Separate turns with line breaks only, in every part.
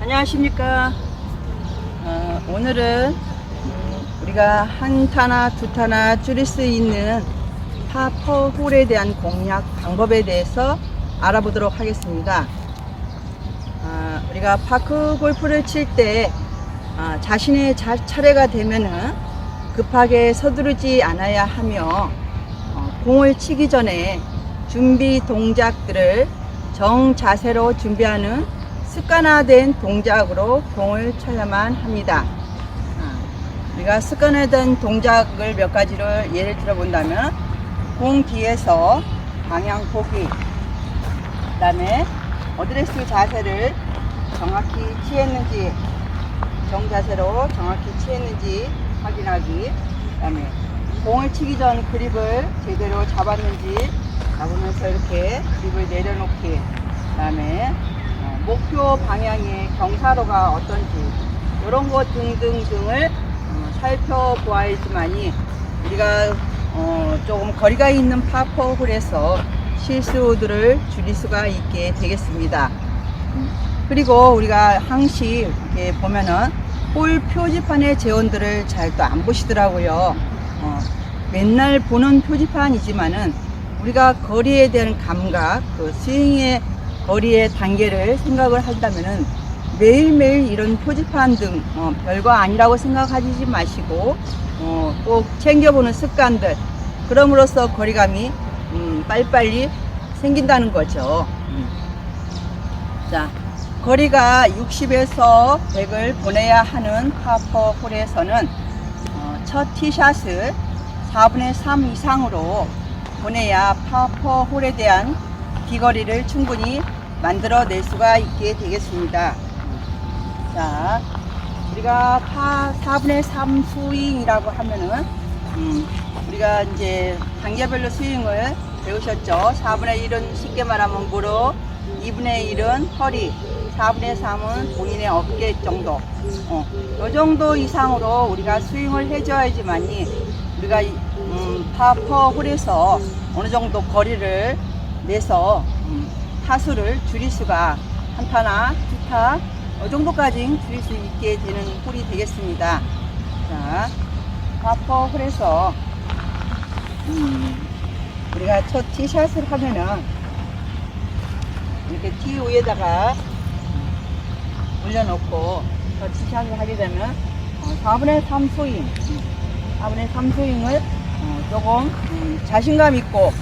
안녕하십니까. 오늘은 우리가 한 타나 두 타나 줄일 수 있는 파4 홀에 대한 공략 방법에 대해서 알아보도록 하겠습니다. 우리가 파크 골프를 칠 때 자신의 차례가 되면은 급하게 서두르지 않아야 하며 공을 치기 전에 준비 동작들을 정자세로 준비하는 습관화된 동작으로 공을 쳐야만 합니다. 우리가 습관화된 동작을 몇 가지를 예를 들어 본다면 공 뒤에서 방향 보기, 그 다음에 어드레스 자세를 정확히 취했는지, 정자세로 정확히 취했는지 확인하기, 그 다음에 공을 치기 전 그립을 제대로 잡았는지 잡으면서 이렇게 그립을 내려놓기, 그 다음에 목표 방향의 경사로가 어떤지 이런 것 등등등을 살펴보아야지만이 우리가 조금 거리가 있는 파4 홀에서 실수들을 줄일 수가 있게 되겠습니다. 그리고 우리가 항시 이렇게 보면은 홀 표지판의 재원들을 잘 또 안 보시더라고요. 맨날 보는 표지판이지만은 우리가 거리에 대한 감각, 그 스윙의 거리의 단계를 생각을 한다면은 매일매일 이런 표지판 등 별거 아니라고 생각하지 마시고 꼭 챙겨보는 습관들, 그럼으로써 거리감이 빨리빨리 생긴다는 거죠. 자, 거리가 60에서 100을 보내야 하는 파4 홀에서는 첫 티샷을 4분의 3 이상으로 보내야 파4 홀에 대한 비거리를 충분히 만들어낼 수가 있게 되겠습니다. 자, 우리가 4분의 3 스윙이라고 하면은 우리가 이제 단계별로 스윙을 배우셨죠. 4분의 1은 쉽게 말하면 무릎, 2분의 1은 허리, 4분의 3은 본인의 어깨 정도. 이 정도 이상으로 우리가 스윙을 해줘야지만이 우리가 파4 홀에서 어느 정도 거리를 내서 타수를 줄일 수가 한 타나 두 타, 이 정도까지 줄일 수 있게 되는 홀이 되겠습니다. 자, 파4 홀에서 우리가 첫 티샷을 하면은 이렇게 티 위에다가 올려놓고 첫 티샷을 하게 되면 4분의 3 스윙, 4분의 3 스윙을 조금 자신감 있고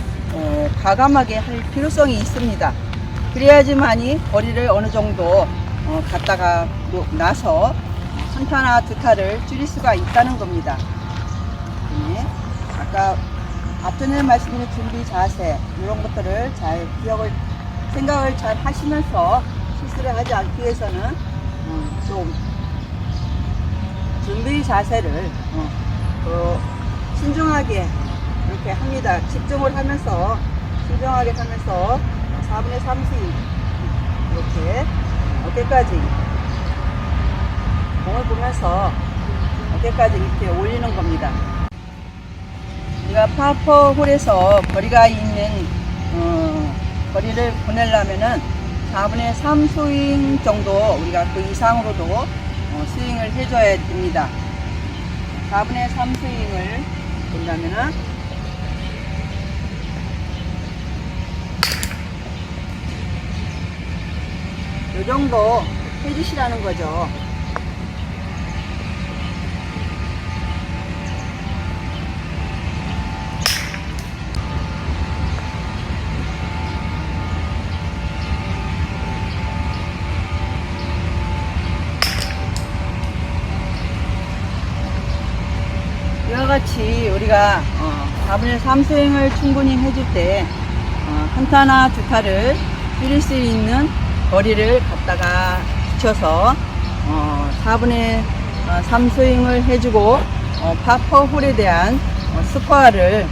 과감하게 할 필요성이 있습니다. 그래야지만이 거리를 어느 정도 갖다가 나서 한 타나 두 타를 줄일 수가 있다는 겁니다. 네. 아까 앞전에 말씀드린 준비 자세 이런 것들을 잘 생각을 잘 하시면서 실수를 하지 않기 위해서는 좀 준비 자세를 신중하게 이렇게 합니다. 집중을 하면서 신중하게 하면서 4분의 3 스윙 이렇게 어깨까지 공을 보면서 어깨까지 이렇게 올리는 겁니다. 우리가 파4 홀에서 거리가 있는 거리를 보내려면은 4분의 3 스윙 정도 우리가 그 이상으로도 스윙을 해줘야 됩니다. 4분의 3 스윙을 본다면은 이 정도 해주시라는 거죠. 이와 같이 우리가 4분의 3 스윙을 충분히 해줄 때 한 타나 두 타를 줄일 수 있는 거리를 갖다가 붙여서 4분의 3 스윙을 해주고 파4 홀에 대한 스코어를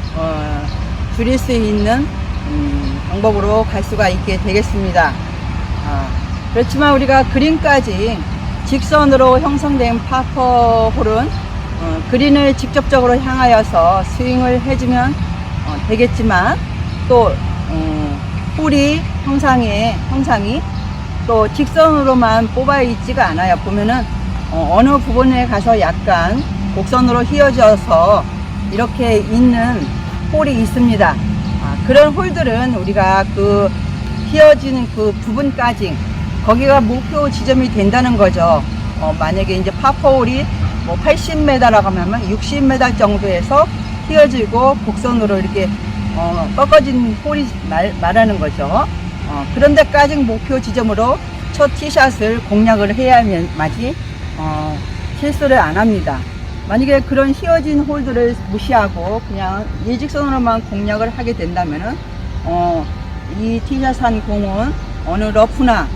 줄일 수 있는 방법으로 갈 수가 있게 되겠습니다. 그렇지만 우리가 그린까지 직선으로 형성된 파4 홀은 그린을 직접적으로 향하여서 스윙을 해주면 되겠지만 또 홀이 형상이 또 직선으로만 뽑아 있지가 않아요. 보면은 어느 부분에 가서 약간 곡선으로 휘어져서 이렇게 있는 홀이 있습니다. 그런 홀들은 우리가 그 휘어진 그 부분까지 거기가 목표 지점이 된다는 거죠. 만약에 이제 파포홀이 뭐 80m라고 하면 60m 정도에서 휘어지고 곡선으로 이렇게 꺾어진 홀이 말하는 거죠. 그런 데까지 목표 지점으로 첫 티샷을 공략을 해야만이 실수를 안 합니다. 만약에 그런 휘어진 홀들을 무시하고 그냥 예직선으로만 공략을 하게 된다면은 이 티샷한 공은 어느 러프나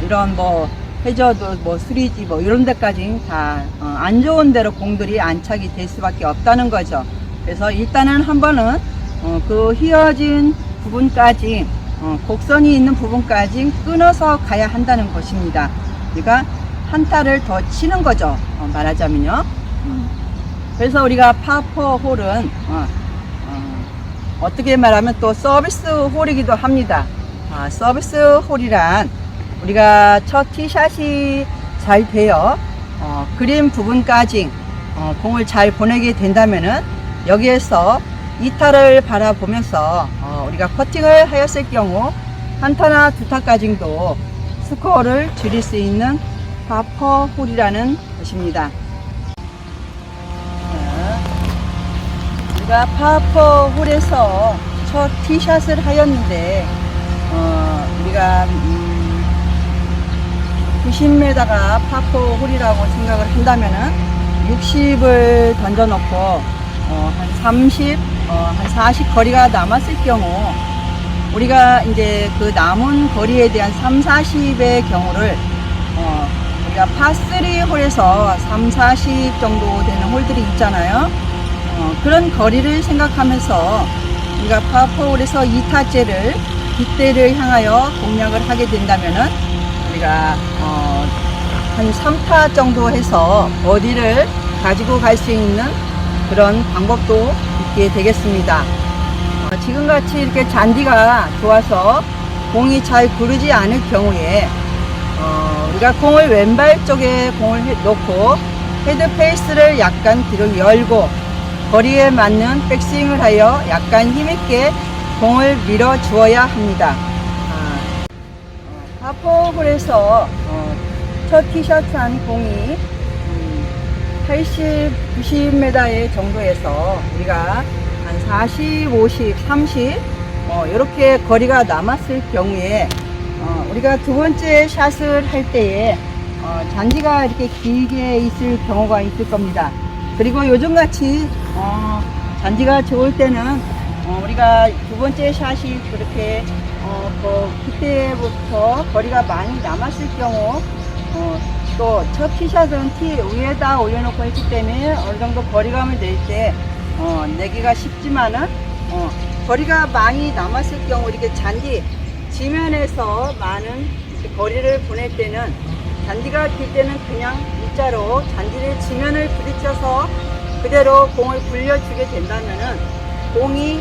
이런 뭐 해저드 뭐 3G 뭐 이런 데까지 다 안 좋은 데로 공들이 안착이 될 수밖에 없다는 거죠. 그래서 일단은 한 번은 그 휘어진 부분까지 곡선이 있는 부분까지 끊어서 가야 한다는 것입니다. 그러니까 한 타를 더 치는 거죠. 말하자면요. 그래서 우리가 파4 홀은 어떻게 말하면 또 서비스 홀이기도 합니다. 서비스 홀이란 우리가 첫 티샷이 잘 되어 그린 부분까지 공을 잘 보내게 된다면은 여기에서 2타를 바라보면서 우리가 퍼팅을 하였을 경우 한 타나 두 타까지도 스코어를 줄일 수 있는 파4 홀이라는 것입니다. 우리가 파4 홀에서 첫 티샷을 하였는데 우리가 90m가 파4 홀이라고 생각을 한다면은 60을 던져놓고 한 30, 한 40 거리가 남았을 경우 우리가 이제 그 남은 거리에 대한 3, 40의 경우를 우리가 파3 홀에서 3, 40 정도 되는 홀들이 있잖아요. 그런 거리를 생각하면서 우리가 파4 홀에서 2타째를 빗대를 향하여 공략을 하게 된다면은 우리가 한 3타 정도 해서 버디를 가지고 갈 수 있는 그런 방법도 있게 되겠습니다. 지금같이 이렇게 잔디가 좋아서 공이 잘 구르지 않을 경우에 우리가 공을 왼발 쪽에 공을 놓고 헤드 페이스를 약간 뒤로 열고 거리에 맞는 백스윙을 하여 약간 힘있게 공을 밀어 주어야 합니다. 파4홀에서 첫 티샷한 공이 80, 90m 정도에서 우리가 한 40, 50, 30 이렇게 거리가 남았을 경우에 우리가 두 번째 샷을 할 때에 잔디가 이렇게 길게 있을 경우가 있을 겁니다. 그리고 요즘같이 잔디가 좋을 때는 우리가 두 번째 샷이 그렇게 그때부터 거리가 많이 남았을 경우 또 첫 티샷은 티 위에다 올려놓고 했기 때문에 어느 정도 거리감을 낼 때 내기가 쉽지만은 거리가 많이 남았을 경우 이렇게 잔디 지면에서 많은 거리를 보낼 때는 잔디가 길 때는 그냥 일자로 잔디를 지면을 부딪혀서 그대로 공을 굴려주게 된다면은 공이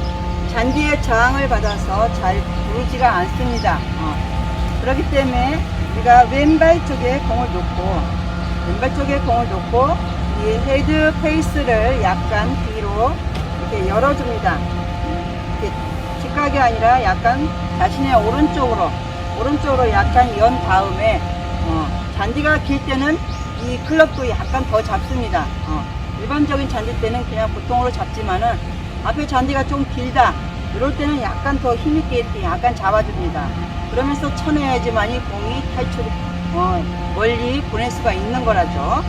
잔디의 저항을 받아서 잘 부르지가 않습니다. 그렇기 때문에 우리가 왼발 쪽에 공을 놓고 이 헤드 페이스를 약간 뒤로 이렇게 열어줍니다. 이렇게 직각이 아니라 약간 자신의 오른쪽으로 약간 연 다음에 잔디가 길 때는 이 클럽도 약간 더 잡습니다. 일반적인 잔디 때는 그냥 보통으로 잡지만은 앞에 잔디가 좀 길다 이럴 때는 약간 더 힘있게 이렇게 약간 잡아줍니다. 그러면서 쳐내야지만이 공이 탈출이 멀리 보낼 수가 있는 거라죠.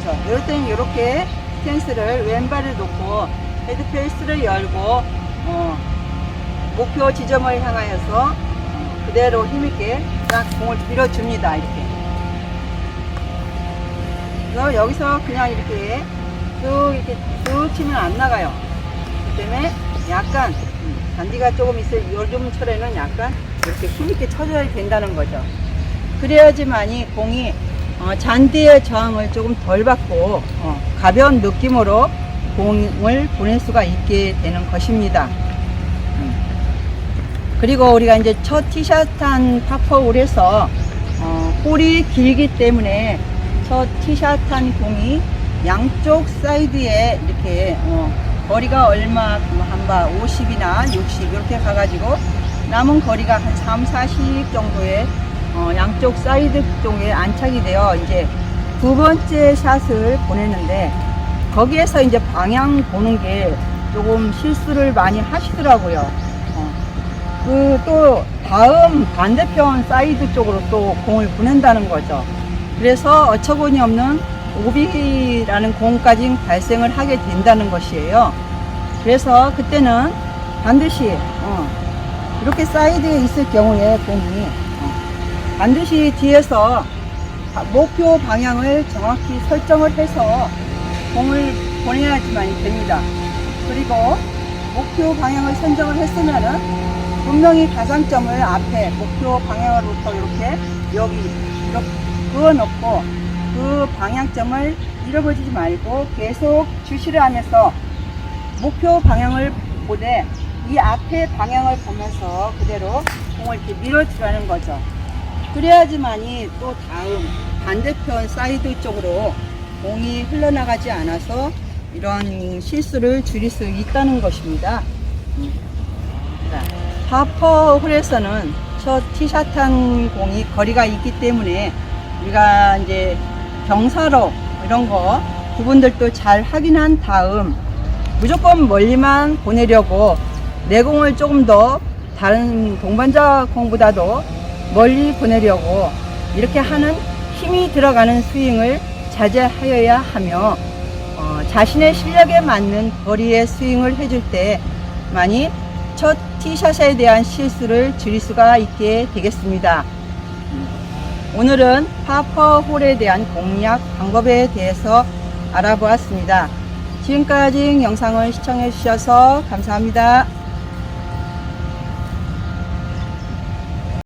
그래서 이럴 때는 이렇게 스탠스를 왼발을 놓고 헤드 페이스를 열고 목표 지점을 향하여서 그대로 힘있게 딱 공을 밀어줍니다. 이렇게. 그래서 여기서 그냥 이렇게 쭉 치면 안 나가요. 그 때문에 약간 잔디가 조금 있을 요즘 철에는 약간 이렇게 힘있게 쳐줘야 된다는 거죠. 그래야지만이 공이 잔디의 저항을 조금 덜 받고 가벼운 느낌으로 공을 보낼 수가 있게 되는 것입니다. 그리고 우리가 이제 첫 티샷한 파4홀에서 홀이 길기 때문에 첫 티샷한 공이 양쪽 사이드에 이렇게 거리가 얼마 한바 50이나 60 이렇게 가가지고 남은 거리가 한 3, 40 정도의 양쪽 사이드 쪽에 안착이 되어 이제 두 번째 샷을 보냈는데 거기에서 이제 방향 보는 게 조금 실수를 많이 하시더라고요. 또 다음 반대편 사이드 쪽으로 또 공을 보낸다는 거죠. 그래서 어처구니 없는 오비라는 공까지 발생을 하게 된다는 것이에요. 그래서 그때는 반드시 이렇게 사이드에 있을 경우에 공이 반드시 뒤에서 목표 방향을 정확히 설정을 해서 공을 보내야지만 됩니다. 그리고 목표 방향을 선정을 했으면은 분명히 가상점을 앞에 목표 방향으로부터 이렇게 여기 이렇게 그어놓고 그 방향점을 잃어버리지 말고 계속 주시를 하면서 목표 방향을 보되 이 앞에 방향을 보면서 그대로 공을 이렇게 밀어 들어가는 거죠. 그래야지만이 또 다음 반대편 사이드 쪽으로 공이 흘러나가지 않아서 이런 실수를 줄일 수 있다는 것입니다. 파퍼 홀에서는 첫 티샷한 공이 거리가 있기 때문에 우리가 이제 경사로 이런 거 부분들도 잘 확인한 다음 무조건 멀리만 보내려고 내 공을 조금 더 다른 동반자 공보다도 멀리 보내려고 이렇게 하는 힘이 들어가는 스윙을 자제하여야 하며 자신의 실력에 맞는 거리의 스윙을 해줄 때만이 첫 티샷에 대한 실수를 줄일 수가 있게 되겠습니다. 오늘은 파퍼 홀에 대한 공략 방법에 대해서 알아보았습니다. 지금까지 영상을 시청해 주셔서 감사합니다.